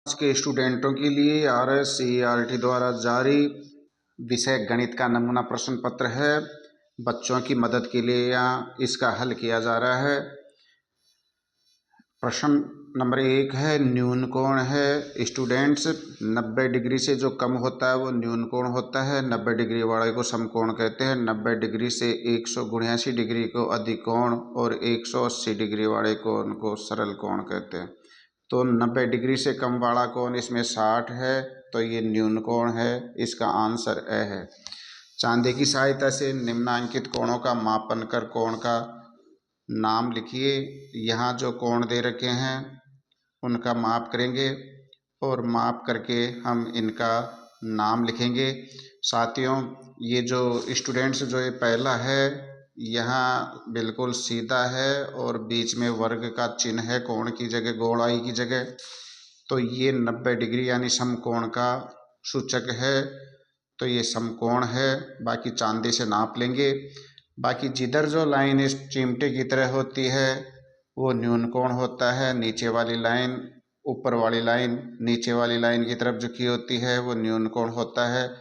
आज के स्टूडेंटों के लिए RSCERT द्वारा जारी विषय गणित का नमूना प्रश्न पत्र है। बच्चों की मदद के लिए यहाँ इसका हल किया जा रहा है। प्रश्न नंबर 1 है, न्यून कोण है। स्टूडेंट्स, 90 डिग्री से जो कम होता है वो न्यून कोण होता है। 90 डिग्री वाले को समकोण कहते हैं। 90 डिग्री से 179 डिग्री को अधिक कोण और 180 डिग्री वाले कोण को सरल कोण कहते हैं। तो 90 डिग्री से कम वाला कोण इसमें 60 है, तो ये न्यून कोण है। इसका आंसर ए है। चांदे की सहायता से निम्नांकित कोणों का मापन कर कोण का नाम लिखिए। यहाँ जो कोण दे रखे हैं उनका माप करेंगे और माप करके हम इनका नाम लिखेंगे। साथियों, ये जो स्टूडेंट्स जो ये पहला है यहाँ बिल्कुल सीधा है और बीच में वर्ग का चिन्ह है कोण की जगह, गोलाई की जगह। तो ये 90 डिग्री यानी समकोण का सूचक है, तो ये समकोण है। बाकी चांदी से नाप लेंगे। बाकी जिधर जो लाइन इस चिमटे की तरह होती है वो न्यून कोण होता है। नीचे वाली लाइन, ऊपर वाली लाइन नीचे वाली लाइन की तरफ झुकी होती है वो न्यून कोण होता है।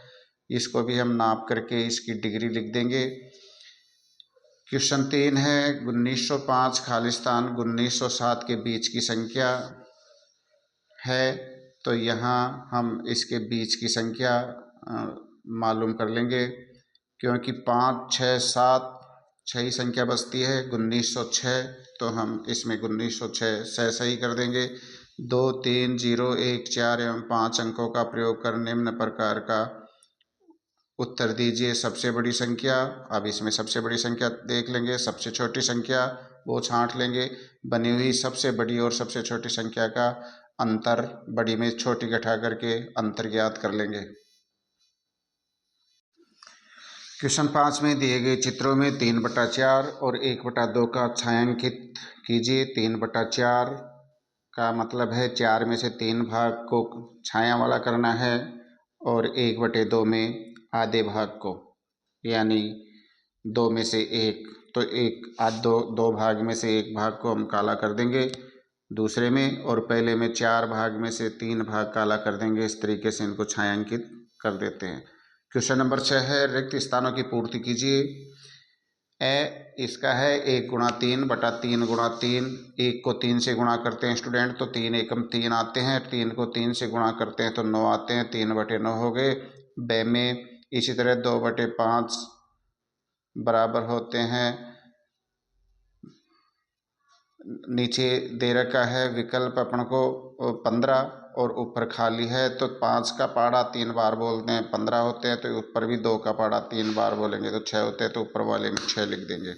इसको भी हम नाप करके इसकी डिग्री लिख देंगे। क्वेश्चन 3 है, 1905 खालिस्तान 1907 के बीच की संख्या है। तो यहाँ हम इसके बीच की संख्या मालूम कर लेंगे, क्योंकि 5, 6, 7 6 ही संख्या बचती है। 1906, तो हम इसमें 1906 सही कर देंगे। 2, 3, 0, 1, 4 एवं 5 अंकों का प्रयोग कर निम्न प्रकार का उत्तर दीजिए। सबसे बड़ी संख्या, अब इसमें सबसे बड़ी संख्या देख लेंगे। सबसे छोटी संख्या वो छांट लेंगे। बनी हुई सबसे बड़ी और सबसे छोटी संख्या का अंतर बड़ी में छोटी घटा करके अंतर ज्ञात कर लेंगे। क्वेश्चन 5 में दिए गए चित्रों में 3/4 और 1/2 का छायांकित कीजिए। 3/4 का मतलब है 4 में से 3 भाग को छाया वाला करना है और 1/2 में आधे भाग को, यानी 2 में से 1। तो दो भाग में से 1 भाग को हम काला कर देंगे दूसरे में, और पहले में 4 भाग में से 3 भाग काला कर देंगे। इस तरीके से इनको छायांकित कर देते हैं। क्वेश्चन नंबर 6 है, रिक्त स्थानों की पूर्ति कीजिए। इसका है 1 × 3 बटा 3 × 3। 1 को 3 से गुणा करते हैं स्टूडेंट, तो 3 एकम 3 आते हैं। 3 को 3 से गुणा करते हैं तो 9 आते हैं। 3/9 हो गए। ब में इसी तरह 2/5 बराबर होते हैं। नीचे दे रखा है विकल्प अपन को 15 और ऊपर खाली है, तो 5 का पाड़ा 3 बार बोलते हैं 15 होते हैं। तो ऊपर भी 2 का पाड़ा 3 बार बोलेंगे तो 6 होते हैं, तो ऊपर वाले में 6 लिख देंगे।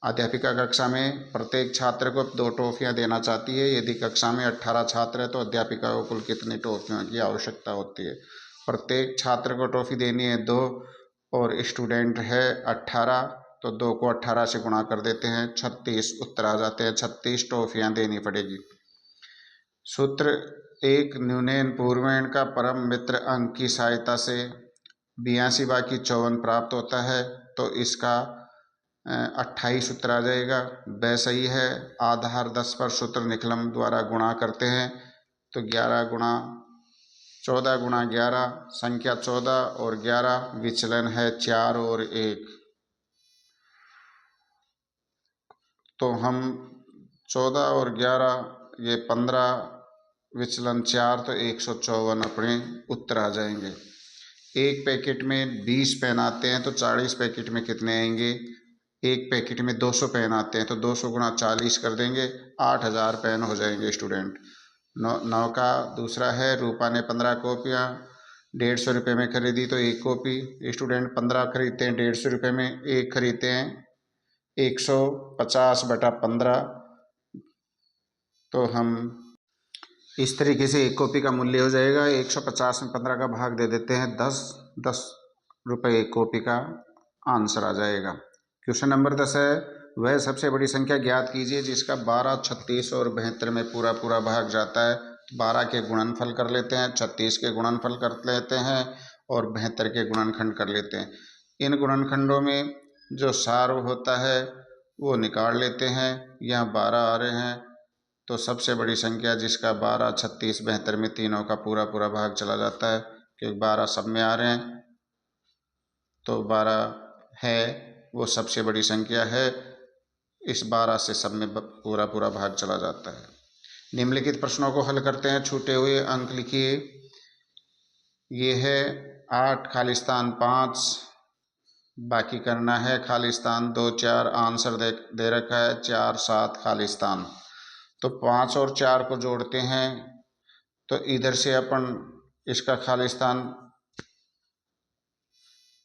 अध्यापिका कक्षा में प्रत्येक छात्र को 2 टॉफियाँ देना चाहती है। यदि कक्षा में 18 छात्र है तो अध्यापिका को कुल कितनी टॉफियों की आवश्यकता होती है? प्रत्येक छात्र को टॉफी देनी है 2 और स्टूडेंट है 18, तो 2 को 18 से गुणा कर देते हैं, 36 उत्तर आ जाते हैं। 36 टॉफियाँ देनी पड़ेगी। सूत्र 1, न्यूनैन पूर्वेण का परम मित्र अंक की सहायता से 82 बाकी 54 प्राप्त होता है, तो इसका 28 उत्तर आ जाएगा। वह सही है। आधार 10 पर सूत्र निकलम द्वारा गुणा करते हैं, तो 11 गुणा 14 गुणा 11, संख्या 14 और 11, विचलन है 4 और 1। तो हम 14 और 11 ये 15, विचलन 4, तो 154 अपने उत्तर आ जाएंगे। एक पैकेट में 20 पेन आते हैं, तो 40 पैकेट में कितने आएंगे? एक पैकेट में 200 पेन आते हैं, तो 200 गुणा 40 कर देंगे, 8000 पेन हो जाएंगे स्टूडेंट। 9 का दूसरा है, रूपा ने 15 कॉपियाँ 150 रुपये में खरीदी, तो 1 कॉपी। स्टूडेंट 15 खरीदते हैं 150 रुपये में, 1 खरीदते हैं 150/15। तो हम इस तरीके से 1 कॉपी का मूल्य हो जाएगा 150 में 15 का भाग दे देते हैं 10 रुपये 1 कॉपी का आंसर आ जाएगा। क्वेश्चन नंबर 10 है, वह सबसे बड़ी संख्या ज्ञात कीजिए जिसका 12, 36 और 72 में पूरा पूरा भाग जाता है। 12 के गुणनफल कर लेते हैं, 36 के गुणनफल कर लेते हैं और 72 के गुणनखंड कर लेते हैं। इन गुणनखंडों में जो सार होता है वो निकाल लेते हैं। यहाँ 12 आ रहे हैं, तो सबसे बड़ी संख्या जिसका 12, 36, 72 में तीनों का पूरा पूरा भाग चला जाता है, क्योंकि 12 सब में आ रहे हैं, तो 12 है वो सबसे बड़ी संख्या है। इस 12 से सब में पूरा पूरा भाग चला जाता है। निम्नलिखित प्रश्नों को हल करते हैं। छूटे हुए अंक लिखिए। ये है 8 खालिस्तान 5, बाकी करना है खालिस्तान 2, 4 आंसर दे रखा है 4, 7 खालिस्तान। तो 5 और 4 को जोड़ते हैं, तो इधर से अपन इसका खालिस्तान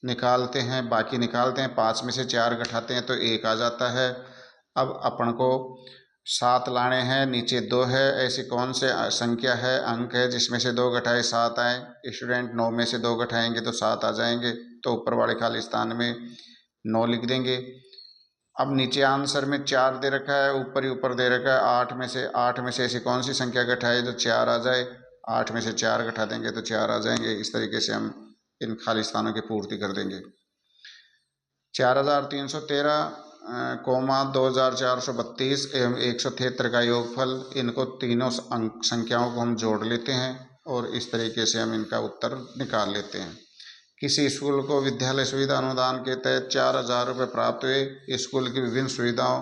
निकालते हैं, बाकी निकालते हैं, 5 में से 4 घटाते हैं तो 1 आ जाता है। अब अपन को 7 लाने हैं, नीचे 2 है। ऐसी कौन से संख्या है, अंक है जिसमें से 2 घटाए 7 आए? स्टूडेंट 9 में से 2 घटाएंगे तो 7 आ जाएंगे, तो ऊपर वाले खालिस्तान में 9 लिख देंगे। अब नीचे आंसर में 4 दे रखा है, ऊपर ही ऊपर दे रखा है 8 में से ऐसी कौन सी संख्या घटाए जो 4 आ जाए? 8 में से 4 घटा देंगे तो 4 आ जाएंगे। इस तरीके से हम इन खालिस्तानों की पूर्ति कर देंगे। 4313 कोमा 2432 एवं 173 का योगफल, इनको तीनों अंक संख्याओं को हम जोड़ लेते हैं और इस तरीके से हम इनका उत्तर निकाल लेते हैं। किसी स्कूल को विद्यालय सुविधा अनुदान के तहत 4000 रुपये प्राप्त हुए। स्कूल की विभिन्न सुविधाओं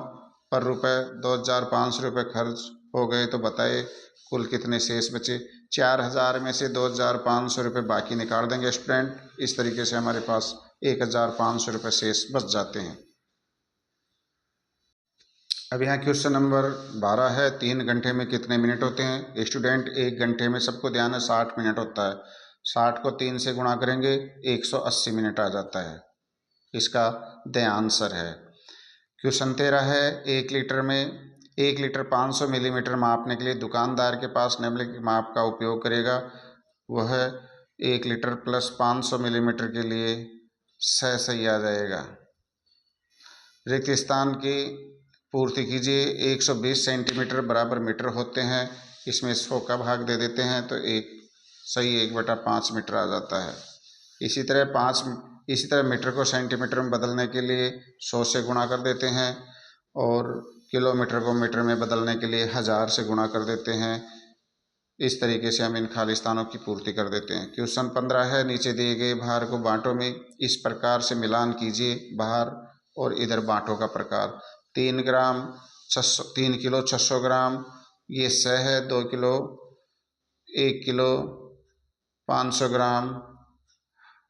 पर रुपये 2500 रुपये खर्च हो गए, तो बताए कुल कितने शेष बचे? 4000 में से 2500 रुपये बाकी निकाल देंगे स्टूडेंट। इस तरीके से हमारे पास 1500 रुपये शेष बच जाते हैं। अब यहाँ क्वेश्चन नंबर 12 है, 3 घंटे में कितने मिनट होते हैं? स्टूडेंट 1 घंटे में, सबको ध्यान है, 60 मिनट होता है। 60 को 3 से गुणा करेंगे 180 मिनट आ जाता है। इसका द आंसर है। क्वेश्चन 13 है, 1 लीटर में 1 लीटर 500 मिलीमीटर मापने के लिए दुकानदार के पास निम्नलिखित माप का उपयोग करेगा। वह 1 लीटर प्लस 500 मिलीमीटर के लिए सही आ जाएगा। रिक्त स्थान की पूर्ति कीजिए। 120 सेंटीमीटर बराबर मीटर होते हैं, इसमें 100 का भाग दे देते हैं तो 1/5 मीटर आ जाता है। इसी तरह मीटर को सेंटीमीटर में बदलने के लिए 100 से गुणा कर देते हैं और किलोमीटर को मीटर में बदलने के लिए 1000 से गुणा कर देते हैं। इस तरीके से हम इन खालिस्तानों की पूर्ति कर देते हैं। क्वेश्चन 15 है, नीचे दिए गए भार को बांटों में इस प्रकार से मिलान कीजिए। भार और इधर बांटों का प्रकार। 3 किलो 600 ग्राम, ये 100 है। 2 किलो, 1 किलो 500 ग्राम,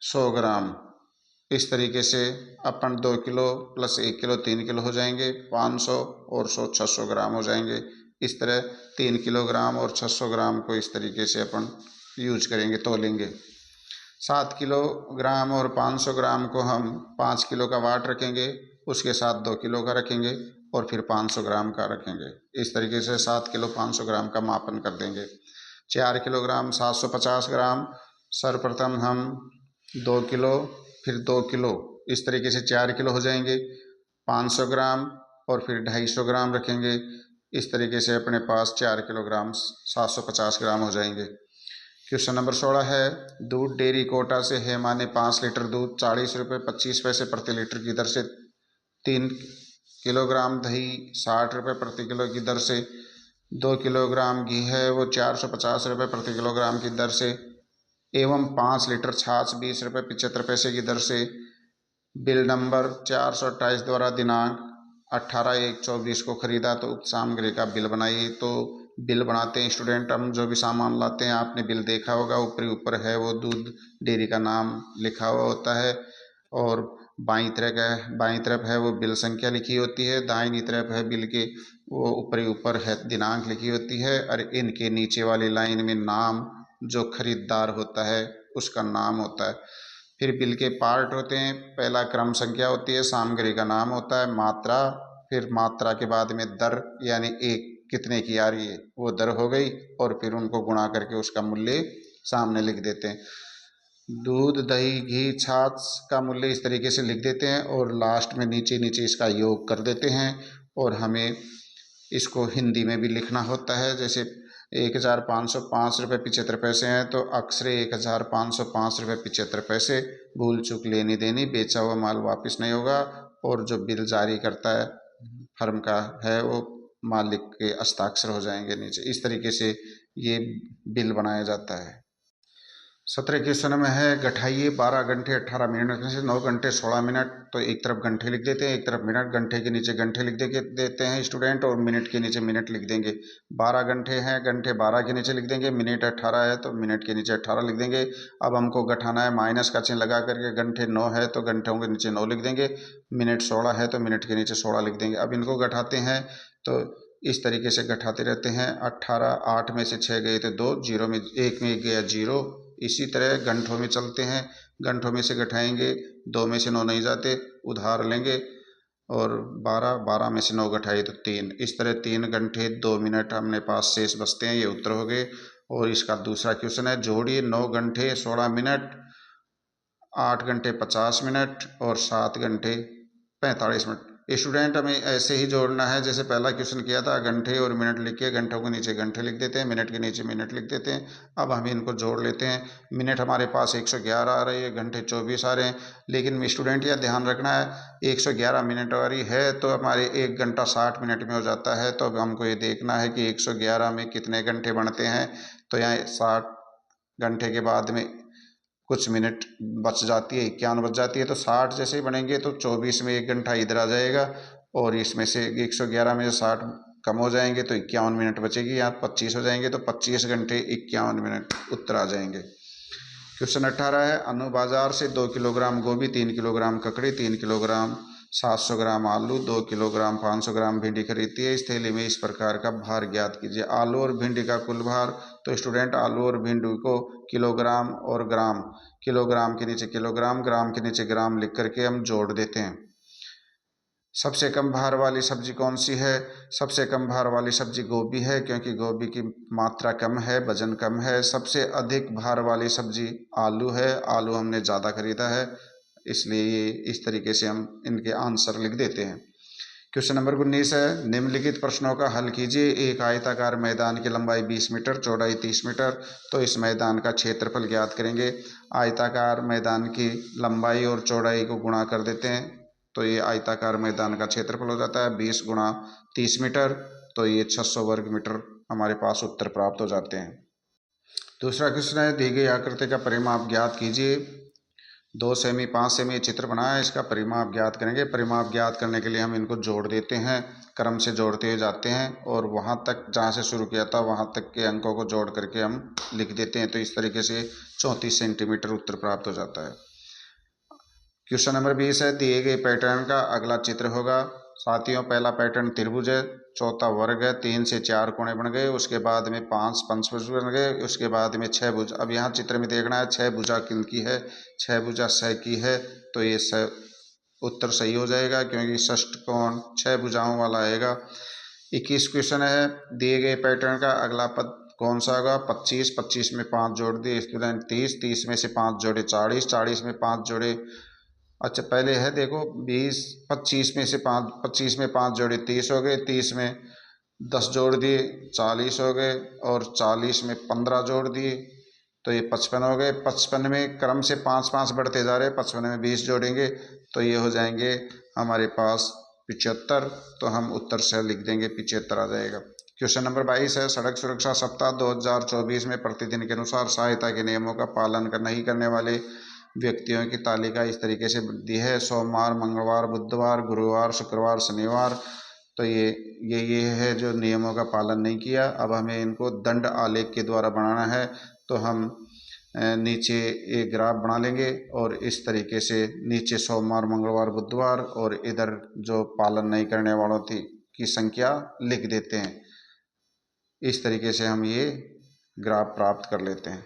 100 ग्राम। इस तरीके से अपन 2 किलो प्लस 1 किलो 3 किलो हो जाएंगे, 500 और 100 600 ग्राम हो जाएंगे। इस तरह 3 किलोग्राम और 600 ग्राम को इस तरीके से अपन यूज करेंगे, तोलेंगे। 7 किलोग्राम और 500 ग्राम को हम 5 किलो का वाट रखेंगे, उसके साथ 2 किलो का रखेंगे और फिर 500 ग्राम का रखेंगे। इस तरीके से 7 किलो 500 ग्राम का मापन कर देंगे। 4 किलोग्राम 750 ग्राम, सर्वप्रथम हम 2 किलो फिर 2 किलो, इस तरीके से 4 किलो हो जाएंगे। 500 ग्राम और फिर 250 ग्राम रखेंगे। इस तरीके से अपने पास 4 किलोग्राम 750 ग्राम हो जाएंगे। क्वेश्चन नंबर 16 है, दूध डेयरी कोटा से हेमा ने 5 लीटर दूध 40 रुपये 25 पैसे प्रति लीटर की दर से, 3 किलोग्राम दही 60 रुपये प्रति किलो की दर से, 2 किलोग्राम घी है वो 450 रुपये प्रति किलोग्राम की दर से, एवं 5 लीटर छाछ 20 रुपये 75 पैसे की दर से बिल नंबर 428 द्वारा दिनांक 18/1/24 को खरीदा, तो उक्त सामग्री का बिल बनाइए। तो बिल बनाते हैं स्टूडेंट। हम जो भी सामान लाते हैं, आपने बिल देखा होगा, ऊपर है वो दूध डेयरी का नाम लिखा हुआ होता है और बाईं तरफ है वो बिल संख्या लिखी होती है, दाहिनी तरफ है बिल के वो ऊपर है दिनांक लिखी होती है, और इनके नीचे वाली लाइन में नाम, जो खरीदार होता है उसका नाम होता है। फिर बिल के पार्ट होते हैं, पहला क्रम संख्या होती है, सामग्री का नाम होता है, मात्रा, फिर मात्रा के बाद में दर, यानी एक कितने की आ रही है वो दर हो गई, और फिर उनको गुणा करके उसका मूल्य सामने लिख देते हैं। दूध दही घी छाछ का मूल्य इस तरीके से लिख देते हैं और लास्ट में नीचे नीचे इसका योग कर देते हैं, और हमें इसको हिंदी में भी लिखना होता है। जैसे 1505 रुपये 75 पैसे हैं तो अक्षरे 1505 रुपये 75 पैसे, भूल चूक लेनी देनी, बेचा हुआ माल वापस नहीं होगा, और जो बिल जारी करता है फर्म का है वो मालिक के हस्ताक्षर हो जाएंगे नीचे। इस तरीके से ये बिल बनाया जाता है। 17 क्वेश्चन में है गठाइए 12 घंटे 18 मिनट में से 9 घंटे 16 मिनट। तो एक तरफ घंटे लिख देते हैं, एक तरफ मिनट। घंटे के नीचे घंटे लिख देते हैं स्टूडेंट, और मिनट के नीचे मिनट लिख देंगे। 12 घंटे हैं, घंटे 12 के नीचे लिख देंगे। मिनट 18 है तो मिनट के नीचे 18 लिख देंगे। अब हमको घटाना है, माइनस का चिन्ह लगा करके। घंटे 9 है तो घंटों के नीचे 9 लिख देंगे। मिनट 16 है तो मिनट के नीचे 16 लिख देंगे। अब इनको घटाते हैं तो इस तरीके से घटाते रहते हैं। 18, 8 में से 6 गए तो 2, 0 में 1 में गया 0। इसी तरह घंटों में चलते हैं, घंटों में से घटाएंगे, 2 में से 9 नहीं जाते, उधार लेंगे, और 12, 12 में से 9 घटाए तो 3। इस तरह 3 घंटे 2 मिनट हमने पास शेष बचते हैं। ये उत्तर हो गए। और इसका दूसरा क्वेश्चन है जोड़िए 9 घंटे 16 मिनट, 8 घंटे 50 मिनट और 7 घंटे 45 मिनट। स्टूडेंट हमें ऐसे ही जोड़ना है जैसे पहला क्वेश्चन किया था, घंटे और मिनट लिख के घंटों के नीचे घंटे लिख देते हैं, मिनट के नीचे मिनट लिख देते हैं। अब हम इनको जोड़ लेते हैं। मिनट हमारे पास 111 आ रही है, घंटे 24 आ रहे हैं। लेकिन स्टूडेंट यह ध्यान रखना है, 111 मिनट वाली है तो हमारे 1 घंटा 60 मिनट में हो जाता है। तो अब हमको ये देखना है कि 111 में कितने घंटे बनते हैं। तो यहाँ 60 घंटे के बाद में कुछ मिनट बच जाती है, 51 बच जाती है। तो 60 जैसे ही बनेंगे तो 24 में 1 घंटा इधर आ जाएगा, और इसमें से 111 में से 60 कम हो जाएंगे तो 51 मिनट बचेगी। यहाँ 25 हो जाएंगे तो 25 घंटे 51 मिनट उत्तर आ जाएंगे। क्वेश्चन 18 है अनु बाजार से 2 किलोग्राम गोभी, 3 किलोग्राम ककड़ी, 3 किलोग्राम 700 ग्राम आलू, 2 किलोग्राम 500 ग्राम भिंडी खरीदती है। इस थैली में इस प्रकार का भार ज्ञात कीजिए। आलू और भिंडी का कुल भार। तो स्टूडेंट आलू और भिंडी को किलोग्राम और ग्राम, किलोग्राम के नीचे किलोग्राम, ग्राम के नीचे ग्राम लिख करके हम जोड़ देते हैं। सबसे कम भार वाली सब्जी कौन सी है? सबसे कम भार वाली सब्जी गोभी है, क्योंकि गोभी की मात्रा कम है, वजन कम है। सबसे अधिक भार वाली सब्जी आलू है, आलू हमने ज़्यादा खरीदा है, इसलिए ये इस तरीके से हम इनके आंसर लिख देते हैं। क्वेश्चन नंबर 19 है निम्नलिखित प्रश्नों का हल कीजिए। एक आयताकार मैदान की लंबाई 20 मीटर, चौड़ाई 30 मीटर। तो इस मैदान का क्षेत्रफल ज्ञात करेंगे। आयताकार मैदान की लंबाई और चौड़ाई को गुणा कर देते हैं, तो ये आयताकार मैदान का क्षेत्रफल हो जाता है 20 गुणा 30 मीटर। तो ये 600 वर्ग मीटर हमारे पास उत्तर प्राप्त हो जाते हैं। दूसरा क्वेश्चन है दी गई आकृति का परिमाप ज्ञात कीजिए। 2 सेमी 5 सेमी चित्र बनाया है, इसका परिमाप ज्ञात करेंगे। परिमाप ज्ञात करने के लिए हम इनको जोड़ देते हैं, क्रम से जोड़ते हुए जाते हैं, और वहाँ तक जहाँ से शुरू किया था वहाँ तक के अंकों को जोड़ करके हम लिख देते हैं। तो इस तरीके से 34 सेंटीमीटर उत्तर प्राप्त हो जाता है। क्वेश्चन नंबर 20 है दिए गए पैटर्न का अगला चित्र होगा। साथियों पहला पैटर्न त्रिभुज है, चौथा वर्ग है, 3 से 4 कोने बन गए, उसके बाद में 5 पंचभुज बन गए, उसके बाद में 6 भुज। अब यहाँ चित्र में देखना है 6 भुजा किनकी है, 6 भुजा स की है। तो ये स उत्तर सही हो जाएगा, क्योंकि षष्ठकोण 6 भुजाओं वाला आएगा। 21 क्वेश्चन है दिए गए पैटर्न का अगला पद कौन सा होगा। 25, 25 में 5 जोड़ दिए स्टूडेंट 30, 30 में से 5 जोड़े 40, 40 में 5 जोड़े, अच्छा पहले है देखो 20, 25 में से 5, 25 में 5 जोड़े 30 हो गए, 30 में 10 जोड़ दिए 40 हो गए, और 40 में 15 जोड़ दिए तो ये 55 हो गए। 55 में क्रम से 5 5 बढ़ते जा रहे हैं, 55 में 20 जोड़ेंगे तो ये हो जाएंगे हमारे पास 75। तो हम उत्तर से लिख देंगे 75 आ जाएगा। क्वेश्चन नंबर 22 है सड़क सुरक्षा सप्ताह 2024 में प्रतिदिन के अनुसार सहायता के नियमों का पालन नहीं करने वाले व्यक्तियों की तालिका इस तरीके से दी है। सोमवार, मंगलवार, बुधवार, गुरुवार, शुक्रवार, शनिवार। तो ये है जो नियमों का पालन नहीं किया। अब हमें इनको दंड आलेख के द्वारा बनाना है। तो हम नीचे एक ग्राफ बना लेंगे, और इस तरीके से नीचे सोमवार, मंगलवार, बुधवार, और इधर जो पालन नहीं करने वालों की संख्या लिख देते हैं। इस तरीके से हम ये ग्राफ प्राप्त कर लेते हैं।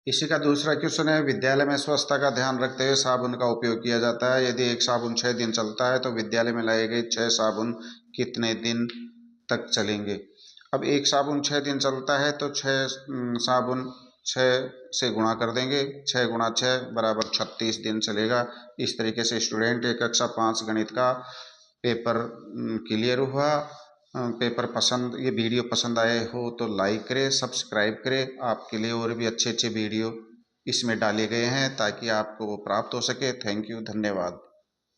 इसी का दूसरा क्वेश्चन है विद्यालय में स्वच्छता का ध्यान रखते हुए साबुन का उपयोग किया जाता है। यदि एक साबुन 6 दिन चलता है तो विद्यालय में लाए गए 6 साबुन कितने दिन तक चलेंगे। अब एक साबुन 6 दिन चलता है तो 6 साबुन 6 से गुणा कर देंगे, 6 गुणा 6 बराबर 36 दिन चलेगा। इस तरीके से स्टूडेंट एक कक्षा 5 गणित का पेपर क्लियर हुआ। पेपर पसंद, ये वीडियो पसंद आए हो तो लाइक करें, सब्सक्राइब करें। आपके लिए और भी अच्छे अच्छे वीडियो इसमें डाले गए हैं ताकि आपको वो प्राप्त हो सके। थैंक यू, धन्यवाद।